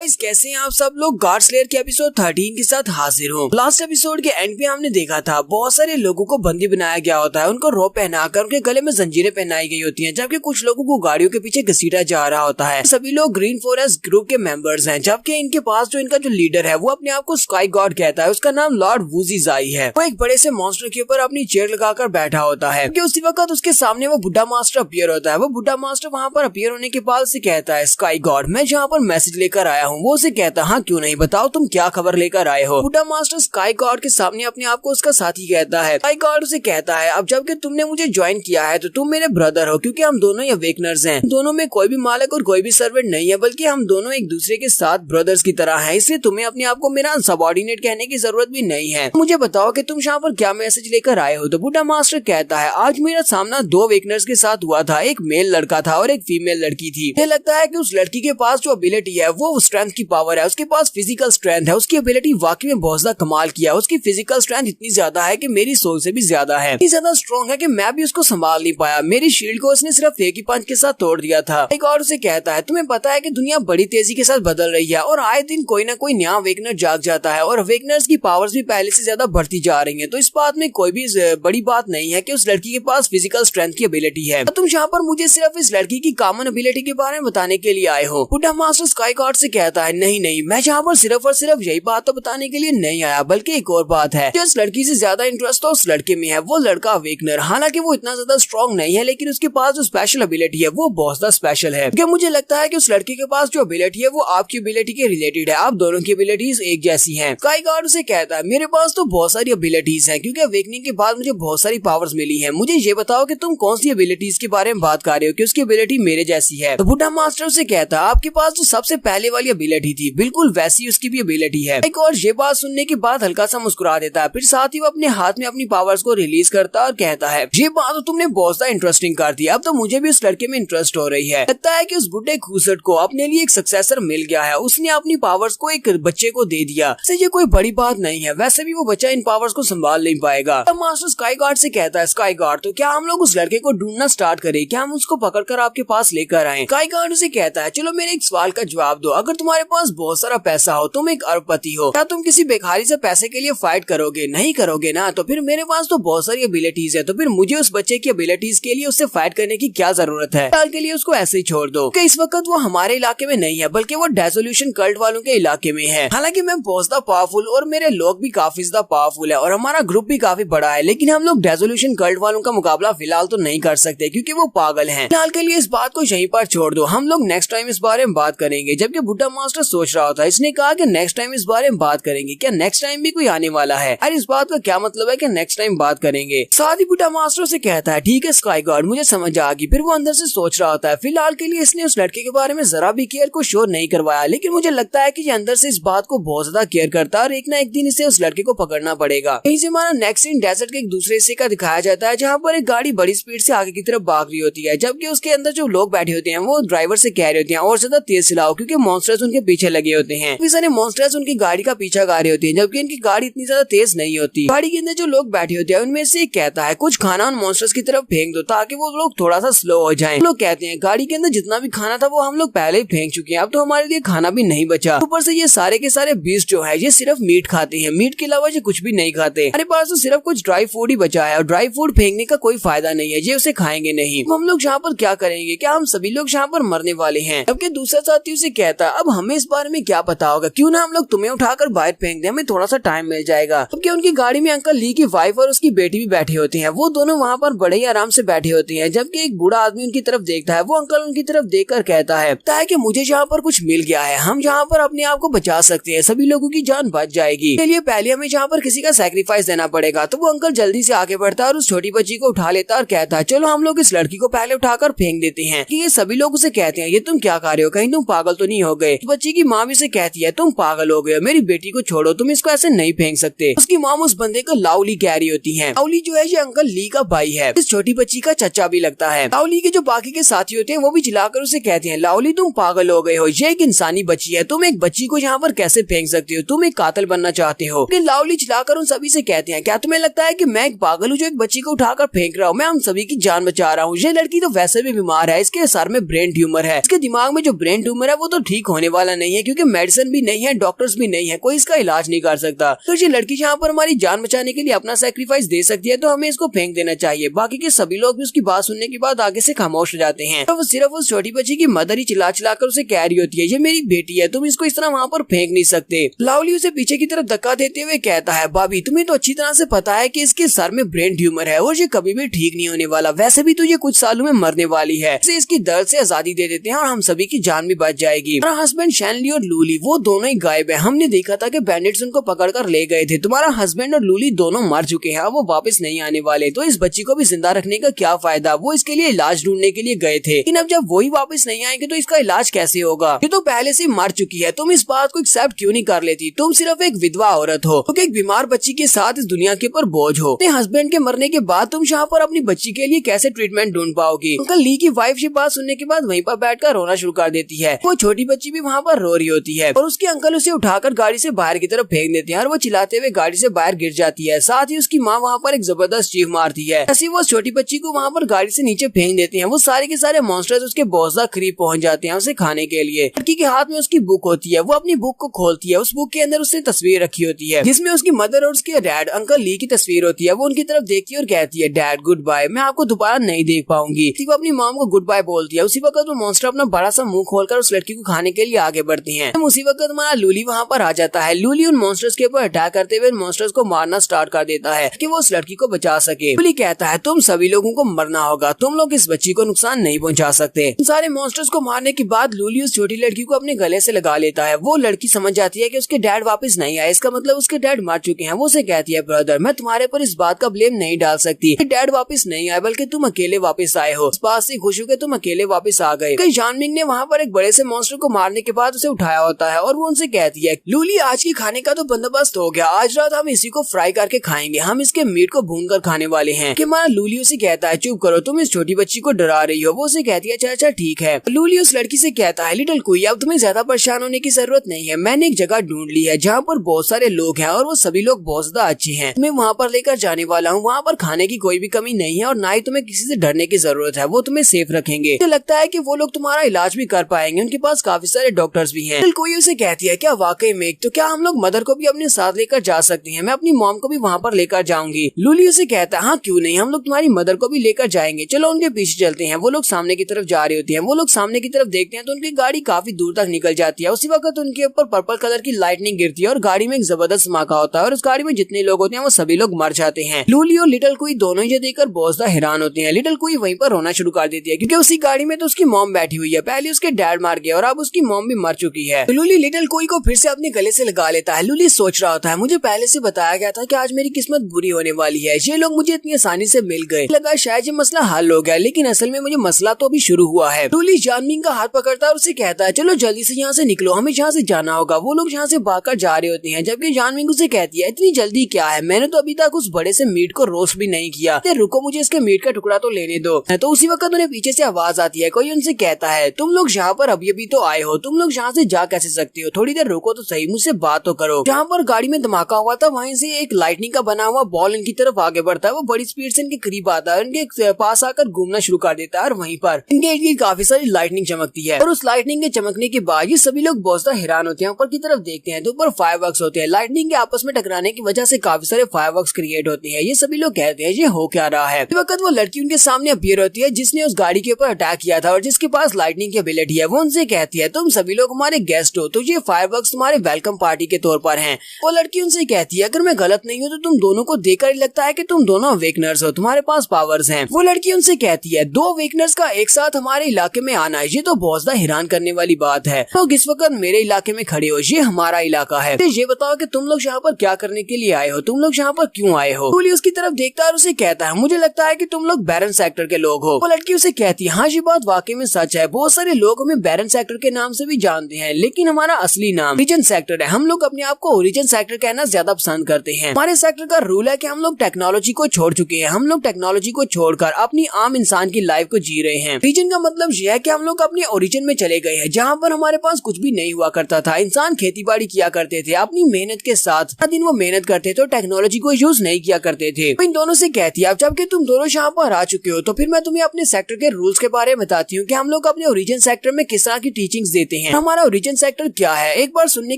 कैसे हैं आप सब लोग। गॉड स्लेयर के एपिसोड 13 के साथ हाजिर हूँ। लास्ट एपिसोड के एंड पे हमने देखा था बहुत सारे लोगों को बंदी बनाया गया होता है, उनको रोप पहनाकर उनके गले में जंजीरें पहनाई गई होती हैं, जबकि कुछ लोगों को गाड़ियों के पीछे घसीटा जा रहा होता है। सभी लोग ग्रीन फॉरेस्ट ग्रुप के मेंबर्स हैं, जबकि इनके पास जो इनका जो लीडर है वो अपने आप को स्काई गॉड कहता है। उसका नाम लॉर्ड वूजी जाई है। वो एक बड़े से मॉन्स्टर के ऊपर अपनी चेयर लगाकर बैठा होता है। उसी वक्त उसके सामने वो बुढ़ा मास्टर अपीयर होता है। वो बुढ़ा मास्टर वहाँ पर अपीयर होने के बाद उसे कहता है, स्काई गॉड मैं जहाँ पर मैसेज लेकर आया हूँ। वो उसे कहता, हाँ क्यों नहीं, बताओ तुम क्या खबर लेकर आए हो। बुढ़ा मास्टर स्काई गॉड के सामने अपने आप को उसका साथी कहता है। स्काई गॉड उसे कहता है, अब जबकि तुमने मुझे ज्वाइन किया है तो तुम मेरे ब्रदर हो, क्योंकि हम दोनों अवेकनर्स हैं। दोनों में कोई भी मालिक और कोई भी सर्वेंट नहीं है, बल्कि हम दोनों एक दूसरे के साथ ब्रदर्स की तरह हैं। इसलिए तुम्हें अपने आप को मेरा सबऑर्डिनेट कहने की जरूरत भी नहीं है। मुझे बताओ कि तुम यहाँ पर क्या मैसेज लेकर आए हो। तो बुढ़ा मास्टर कहता है, आज मेरा सामना दो अवेकनर्स के साथ हुआ था। एक मेल लड़का था और एक फीमेल लड़की थी। मुझे लगता है कि उस लड़की के पास जो एबिलिटी है वो स्ट्रेंथ की पावर है, उसके पास फिजिकल स्ट्रेंथ है। उसकी एबिलिटी वाकई में बहुत ज्यादा कमाल किया। उसकी फिजिकल स्ट्रेंथ इतनी ज्यादा है कि मेरी सोल से भी ज्यादा है, इतनी ज्यादा स्ट्रॉन्ग है कि मैं भी उसको संभाल नहीं पाया। मेरी शील्ड को उसने सिर्फ एक ही पंच के साथ तोड़ दिया था। एक और उसे कहता है, तुम्हें पता है कि दुनिया बड़ी तेजी के साथ बदल रही है और आए दिन कोई ना कोई नया अवेकनर जाग जाता है और अवेकनर्स की पावर्स भी पहले से ज्यादा बढ़ती जा रही है। तो इस बात में कोई भी बड़ी बात नहीं है कि उस लड़की के पास फिजिकल स्ट्रेंथ की एबिलिटी है। तुम यहाँ पर मुझे सिर्फ इस लड़की की कॉमन एबिलिटी के बारे में बताने के लिए आए हो। बुढ़ा मास्टर स्काई गॉड से कहता है, नहीं नहीं, मैं यहाँ पर सिर्फ और सिर्फ यही बात तो बताने के लिए नहीं आया, बल्कि एक और बात है। जिस लड़की से ज्यादा इंटरेस्ट तो उस लड़के में है, वो लड़का अवेकनर। हालांकि वो इतना ज्यादा स्ट्रॉन्ग नहीं है, लेकिन उसके पास जो स्पेशल एबिलिटी है वो बहुत ज्यादा स्पेशल है। क्योंकि मुझे लगता है कि उस लड़के के पास जो एबिलिटी है वो आपकी एबिलिटी के रिलेटेड है। आप दोनों की एबिलिटीज एक जैसी हैं। स्काई गॉड से कहता है, मेरे पास तो बहुत सारी एबिलिटीज हैं, क्योंकि अवेकनिंग के बाद मुझे बहुत सारी पावर्स मिली हैं। मुझे ये बताओ कि तुम कौन सी एबिलिटीज के बारे में बात कर रहे हो कि उसकी एबिलिटी मेरे जैसी है। तो बुढ़ा मास्टर से कहता है, आपके पास जो सबसे पहले वाली एबिलिटी थी बिल्कुल वैसी उसकी भी एबिलिटी है। एक और ये बात सुनने के बाद हल्का सा मुस्कुरा देता है। फिर साथ ही वो अपने हाथ में अपनी पावर्स को रिलीज करता है और कहता है, ये बात तो तुमने बहुत ज्यादा इंटरेस्टिंग कर दी। अब तो मुझे भी उस लड़के में इंटरेस्ट हो रही है। लगता है कि उस बुढ़े खूसट को अपने लिए एक सक्सेसर मिल गया है। उसने अपनी पावर्स को एक बच्चे को दे दिया। ये कोई बड़ी बात नहीं है, वैसे भी वो बच्चा इन पावर्स को संभाल नहीं पाएगा। तब मास्टर स्काई गॉड से कहता है, स्काई गॉड तो क्या हम लोग उस लड़के को ढूंढना स्टार्ट करें, क्या हम उसको पकड़कर आपके पास लेकर आए। स्काई गॉड से कहता है, चलो मेरे एक सवाल का जवाब दो। अगर तुम्हारे पास बहुत सारा पैसा हो, तुम एक अरबपति हो, क्या तुम किसी भिखारी से पैसे के लिए फाइट करोगे? नहीं करोगे ना। तो फिर मेरे पास तो बहुत सारी एबिलिटीज है, तो फिर मुझे उस बच्चे की एबिलिटीज के लिए उससे फाइट करने की क्या जरूरत है। फिलहाल के लिए उसको ऐसे ही छोड़ दो। इस वक्त वो हमारे इलाके में नहीं है, बल्कि वो डेसोल्यूशन कल्ट वालों के इलाके में है। हालांकि मैं बहुत ज्यादा पावरफुल और मेरे लोग भी काफी ज्यादा पावरफुल है और हमारा ग्रुप भी काफी बड़ा है, लेकिन हम लोग डेसोल्यूशन कल्ट वालों का मुकाबला फिलहाल तो नहीं कर सकते, क्योंकि वो पागल हैं। फिलहाल के लिए इस बात को यहीं पर छोड़ दो, हम लोग नेक्स्ट टाइम इस बारे में बात करेंगे। जबकि बुढ़ा मास्टर सोच रहा था, इसने कहा कि नेक्स्ट टाइम इस बारे में बात करेंगे। क्या नेक्स्ट टाइम भी कोई आने वाला है? अरे इस बात का क्या मतलब है कि नेक्स्ट टाइम बात करेंगे। साथ ही बुढ़ा मास्टर से कहता है, ठीक है स्काई गॉड, मुझे समझ आ गई। फिर वो अंदर से सोच रहा होता है। फिलहाल के लिए इसने उस लड़के के बारे में जरा भी केयर को शो नहीं करवाया, लेकिन मुझे लगता है कि ये अंदर से इस बात को बहुत ज्यादा केयर करता है और एक ना एक दिन इसे उस लड़के को पकड़ना पड़ेगा। यहीं से हमारा नेक्स्ट सीन डेजर्ट के एक दूसरे हिस्से का दिखाया जाता है, जहाँ पर एक गाड़ी बड़ी स्पीड से आगे की तरफ भाग रही होती है, जबकि उसके अंदर जो लोग बैठे होते हैं वो ड्राइवर से कह रहे होते हैं और ज्यादा तेज चलाओ, क्योंकि मॉन्स्टर्स उनके पीछे लगे होते हैं। काफी सारे मॉन्स्टर्स उनकी गाड़ी का पीछा कर रहे होते हैं, जबकि उनकी गाड़ी इतनी ज्यादा तेज नहीं होती। गाड़ी के अंदर जो लोग बैठे होते हैं उनमें से एक कहता है, कुछ खाना उन मॉन्स्टर्स की तरफ फेंक दो ताकि वो लोग थोड़ा सा स्लो हो जाएं। लोग कहते हैं, गाड़ी के अंदर जितना भी खाना था वो हम लोग पहले ही फेंक चुके हैं, अब तो हमारे लिए खाना भी नहीं बचा। ऊपर से ये सारे के सारे बीस्ट जो है ये सिर्फ मीट खाते हैं, मीट के अलावा ये कुछ भी नहीं खाते। हमारे पास तो सिर्फ कुछ ड्राई फूड ही बचा है और ड्राई फूड फेंकने का कोई फायदा नहीं है, ये उसे खाएंगे नहीं। हम लोग यहाँ पर क्या करेंगे? क्या हम सभी लोग यहाँ पर मरने वाले हैं? जबकि दूसरा साथी उसे कहता है, अब हमें इस बारे में क्या पता होगा, क्यों ना हम लोग तुम्हें उठाकर बाहर फेंक दें, हमें थोड़ा सा टाइम मिल जाएगा। क्योंकि उनकी गाड़ी में अंकल ली की वाइफ और उसकी बेटी भी बैठी होती है। वो दोनों वहाँ पर बड़े ही आराम से बैठे होते हैं, जबकि एक बूढ़ा आदमी उनकी तरफ देखता है। वो अंकल उनकी तरफ देखकर कहता है कि मुझे यहाँ पर कुछ मिल गया है, हम यहाँ पर अपने आप को बचा सकते हैं, सभी लोगों की जान बच जाएगी। इसके लिए पहले हमें यहाँ पर किसी का सैक्रिफाइस देना पड़ेगा। तो वो अंकल जल्दी से आगे बढ़ता है और उस छोटी बच्ची को उठा लेता है और कहता है, चलो हम लोग इस लड़की को पहले उठाकर फेंक देते हैं। कि ये सभी लोग उसे कहते हैं, ये तुम क्या कर रहे हो, कहीं तुम पागल तो नहीं हो गए। बच्ची की माँ भी उसे कहती है, तुम पागल हो गए, मेरी बेटी को छोड़ो, तुम इसको ऐसे नहीं फेंक सकते। उसकी माँ उस बंदे को लाउली कह रही होती है। लाउली जो है ये अंकल ली का भाई है, इस छोटी बच्ची का चचा भी लगता है। लाउली के जो बाकी के साथी होते हैं वो भी चिल्लाकर उसे कहते हैं, लाउली तुम पागल हो गए हो, ये एक इंसानी बच्ची है, तुम एक बच्ची को यहाँ पर कैसे फेंक सकते हो, तुम एक कातिल बनना चाहते हो। लेकिन लाउली चिल्लाकर उन सभी से कहते हैं, क्या तुम्हें लगता है कि मैं एक पागल हूँ जो एक बच्ची को उठाकर फेंक रहा हूँ? मैं हम सभी की जान बचा रहा हूँ। ये लड़की तो वैसे भी बीमार है, इसके सर में ब्रेन ट्यूमर है, इसके दिमाग में जो ब्रेन ट्यूमर है वो तो ठीक होने वाला नहीं है, क्योंकि मेडिसिन भी नहीं है, डॉक्टर्स भी नहीं है, कोई इसका इलाज नहीं कर सकता। तो ये लड़की यहाँ पर हमारी जान बचाने के लिए अपना सैक्रिफाइस दे सकती है, तो हमें इसको फेंक देना चाहिए। बाकी के सभी लोग भी उसकी बात सुनने के बाद आगे से खामोश हो जाते हैं। तो वो सिर्फ उस छोटी बच्ची की मदर ही चिल्ला चिल्ला कर उसे कह रही होती है, ये मेरी बेटी है, तुम इसको इस तरह वहाँ पर फेंक नहीं सकते। लवली उसे पीछे की तरफ धक्का देते हुए कहता है, भाभी तुम्हें तो अच्छी तरह से पता है कि इसके सर में ब्रेन ट्यूमर है और ये कभी भी ठीक नहीं होने वाला, वैसे भी तो ये कुछ सालों में मरने वाली है, इसे इसकी दर्द से आजादी दे देते हैं और हम सभी की जान भी बच जाएगी। हमारा हस्बैंड शैनली और लूली वो दोनों ही गायब है, हमने देखा था कि बैंडिट्स उनको पकड़ कर ले गए थे। तुम्हारा हस्बैंड और लूली दोनों मर चुके हैं, वो वापस नहीं आने वाले, तो इस बच्ची को भी जिंदा रखने का क्या फायदा। वो इसके लिए इलाज ढूंढने के लिए गए थे, लेकिन अब जब वही वापस नहीं आएंगे तो इसका इलाज कैसे होगा। ये तो पहले से मर चुकी है, तुम इस बात को एक्सेप्ट क्यों नहीं कर लेती। तुम सिर्फ एक विधवा औरत हो, क्योंकि एक बीमार बच्ची के साथ इस दुनिया के ऊपर बोझ हो। अपने हस्बैंड के मरने के बाद तुम यहाँ पर अपनी बच्ची के लिए कैसे ट्रीटमेंट ढूंढ पाओगी। अंकल ली की वाइफ ये बात सुनने के बाद वहीं पर बैठकर रोना शुरू कर देती है। वो छोटी बच्ची भी वहाँ पर रो रही होती है और उसके अंकल उसे उठाकर गाड़ी से बाहर की तरफ फेंक देते हैं और वो चिल्लाते हुए गाड़ी से बाहर गिर जाती है। साथ ही उसकी माँ वहाँ पर एक जबरदस्त चीख मारती है। ऐसी वो छोटी बच्ची को वहाँ पर गाड़ी से नीचे फेंक देते हैं। वो सारे के सारे मॉन्स्टर्स उसके बहुत ज्यादा करीब पहुँच जाते हैं उसे खाने के लिए। लड़की के हाथ में उसकी बुक होती है, वो अपनी बुक को खोलती है। उस बुक के अंदर उसने तस्वीर रखी होती है जिसमें उसकी मदर और उसके डैड अंकल ली की तस्वीर होती है। वो उनकी तरफ देखती है और कहती है, डैड गुड बाय, मैं आपको दोबारा नहीं देख पाऊंगी। वो अपनी मॉम को गुड बाय बोलती है। उसी वक्त वो मॉन्स्टर अपना बड़ा सा मुंह खोलकर उस लड़की को खाने के लिए आगे बढ़ती हैं। उसी वक्त हमारा लूली वहाँ पर आ जाता है। लूली उन मॉन्स्टर्स के ऊपर अटैक करते हुए मॉन्स्टर्स को मारना स्टार्ट कर देता है कि वो उस लड़की को बचा सके। लूली कहता है, तुम सभी लोगों को मरना होगा, तुम लोग इस बच्ची को नुकसान नहीं पहुँचा सकते। सारे मॉन्स्टर्स को मारने के बाद लूली उस छोटी लड़की को अपने गले से लगा लेता है। वो लड़की समझ जाती है कि उसके डैड वापस नहीं आए, इसका मतलब उसके डैड मर चुके हैं। वो उसे कहती है, ब्रदर मैं तुम्हारे पर इस बात का ब्लेम नहीं डाल सकती, डैड वापस नहीं आए बल्कि तुम अकेले वापस आए हो। इस बात से खुश हो कि तुम अकेले वापस आ गए। जानमिंग ने वहाँ पर एक बड़े से मॉन्स्टर को मारने के बाद उसे उठाया होता है और वो उनसे कहती है, लूली आज की खाने का तो बंदोबस्त हो गया, आज रात हम इसी को फ्राई करके खाएंगे, हम इसके मीट को भून कर खाने वाले हैं। कि हमारा लूली उसे कहता है, चुप करो, तुम इस छोटी बच्ची को डरा रही हो। वो उसे कहती है, अच्छा अच्छा ठीक है। लूली उस लड़की से कहता है, लिटिल क्वीन अब तुम्हें ज्यादा परेशान होने की जरूरत नहीं है, मैंने एक जगह ढूंढ ली है जहाँ पर बहुत सारे लोग हैं और वो सभी लोग बहुत ज्यादा अच्छे हैं। मैं वहाँ पर लेकर जाने वाला हूँ, वहाँ पर खाने की कोई भी कमी नहीं है और ना ही तुम्हें किसी से डरने की जरूरत है, वो तुम्हें सेफ रखेंगे। मुझे लगता है कि वो लोग तुम्हारा इलाज भी कर पाएंगे, उनके पास काफी सारे डॉक्टर्स भी हैं। कोई उसे कहती है, क्या वाकई में, तो क्या हम लोग मदर को भी अपने साथ लेकर जा सकते हैं, मैं अपनी मॉम को भी वहाँ पर लेकर जाऊंगी। लूली उसे कहता है, हाँ क्यों नहीं, हम लोग तुम्हारी मदर को भी लेकर जाएंगे, चलो उनके पीछे चलते हैं। वो लोग सामने की तरफ जा रही होती है। वो लोग सामने की तरफ देखते हैं तो उनकी गाड़ी काफी दूर तक निकल जाती है। उसी वक्त उनके ऊपर पर्पल कलर की लाइटनिंग गिरती है और गाड़ी में एक जबरदस्त धमाका होता है और उस गाड़ी में जितने लोग होते हैं वो सभी लोग मर जाते हैं। लूली और लिटिल क्वीन दोनों ये देखकर बहुत ज्यादा हैरान होते हैं। लिटिल क्वीन वहीं पर रोना शुरू कर देती है क्योंकि उसी गाड़ी में तो उसकी मॉम बैठी हुई है, पहले उसके डैड मार गया और अब उसकी मॉम भी मर चुकी है। तो लूली लिटिल क्वीन को फिर से अपने गले से लगा लेता है। लूली सोच रहा होता है, मुझे पहले से बताया गया था कि आज मेरी किस्मत बुरी होने वाली है, ये लोग मुझे इतनी आसानी से मिल गए, लगा शायद ये मसला हल हो गया, लेकिन असल में मुझे मसला तो अभी शुरू हुआ है। लूली जानमिंग का हाथ पकड़ता है और उसे कहता है, चलो जल्दी से यहाँ से निकलो, हमें यहाँ से जाना होगा। वो लोग यहाँ से भागकर जा रहे होते हैं जबकि जानमिंग उसे कहती है, इतनी जल्दी क्या है, मैंने तो अभी तक उस बड़े से मीट को रोस्ट भी नहीं किया, रुको मुझे इसके मीट का टुकड़ा तो लेने दो। तो उसी वक्त उन्हें पीछे से आवाज आती है, कोई उनसे कहता है, तुम लोग यहाँ पर अभी अभी तो आए हो, तुम लोग यहाँ से जा कैसे सकते हो, थोड़ी देर रुको तो सही, मुझसे बात तो करो। जहाँ पर गाड़ी में धमाका हुआ था वहीं से एक लाइटनिंग का बना हुआ बॉल इनकी तरफ आगे बढ़ता है। वो बड़ी स्पीड से इनके करीब आता है, इनके पास आकर घूमना शुरू कर देता है और वहीं पर इनके काफी सारी लाइटनिंग चमकती है और उस लाइटनिंग के चमकने के बाद ये सभी लोग बहुत ज्यादा हैरान होते हैं। ऊपर की तरफ देखते हैं तो ऊपर फायरवर्क्स होते हैं। लाइटनिंग के आपस में टकराने की वजह से काफी सारे फायरवर्क्स क्रिएट होते हैं। ये सभी लोग कहते हैं ये हो क्या रहा है। इस वक्त वो लड़की उनके सामने अपीयर होती है जिसने उस गाड़ी के ऊपर अटैक किया था और जिसके पास लाइटनिंग की एबिलिटी है। वो उनसे कहती है, तुम सभी लोग हमारे गेस्ट हो, तो ये फायरवर्क्स तुम्हारे वेलकम पार्टी के तौर पर हैं। वो लड़की उनसे कहती है, अगर मैं गलत नहीं हूँ तो तुम दोनों को देखकर लगता है कि तुम दोनों अवेकनर्स हो, तुम्हारे पास पावर्स हैं। वो लड़की उनसे कहती है, दो अवेकनर्स का एक साथ हमारे इलाके में आना है, ये तो बहुत ज्यादा हैरान करने वाली बात है। तो इस वक्त मेरे इलाके में खड़े हो, ये हमारा इलाका है, तो ये बताओ कि तुम लोग यहाँ पर क्या करने के लिए आए हो, तुम लोग यहाँ पर क्यों आए हो। पुलिस उसकी तरफ देखता है और उसे कहता है, मुझे लगता है कि तुम लोग बैरन सेक्टर के लोग हो। वो लड़की उसे कहती है, हाँ ये बात वाकई में सच है, बहुत सारे लोग हमें बैरन सेक्टर के नाम से भी जानते हैं, लेकिन हमारा असली नाम ओरिजिन सेक्टर है। हम लोग अपने आप को ओरिजिन सेक्टर कहना ज्यादा पसंद करते हैं। हमारे सेक्टर का रूल है कि हम लोग टेक्नोलॉजी को छोड़ चुके हैं, हम लोग टेक्नोलॉजी को छोड़कर अपनी आम इंसान की लाइफ को जी रहे हैं। रीजन का मतलब यह है कि हम लोग अपने ओरिजिन में चले गए हैं, जहाँ पर हमारे पास कुछ भी नहीं हुआ करता था। इंसान खेती बाड़ी किया करते थे अपनी मेहनत के साथ, हर दिन वो मेहनत करते थे और टेक्नोलॉजी को यूज नहीं किया करते थे। इन दोनों से कहती है, अब जबकि तुम दोनों यहाँ पर आ चुके हो तो फिर मैं तुम्हें अपने सेक्टर के रूल्स के बारे में बताती हूँ कि हम लोग अपने ओरिजिन सेक्टर में किस तरह की टीचिंग्स देते हैं। हमारा ओरिजिन सेक्टर क्या है, एक बार सुनने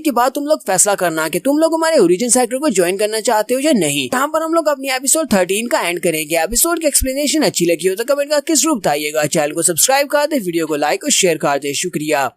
के बाद तुम लोग फैसला करना कि तुम लोग हमारे ओरिजिन सेक्टर को ज्वाइन करना चाहते हो या नहीं। यहाँ पर हम लोग अपनी एपिसोड 13 का एंड करेंगे। एपिसोड की एक्सप्लेनेशन अच्छी लगी हो तो कमेंट करके जरूर बताइएगा। चैनल को सब्सक्राइब कर दे, वीडियो को लाइक और शेयर कर दे। शुक्रिया।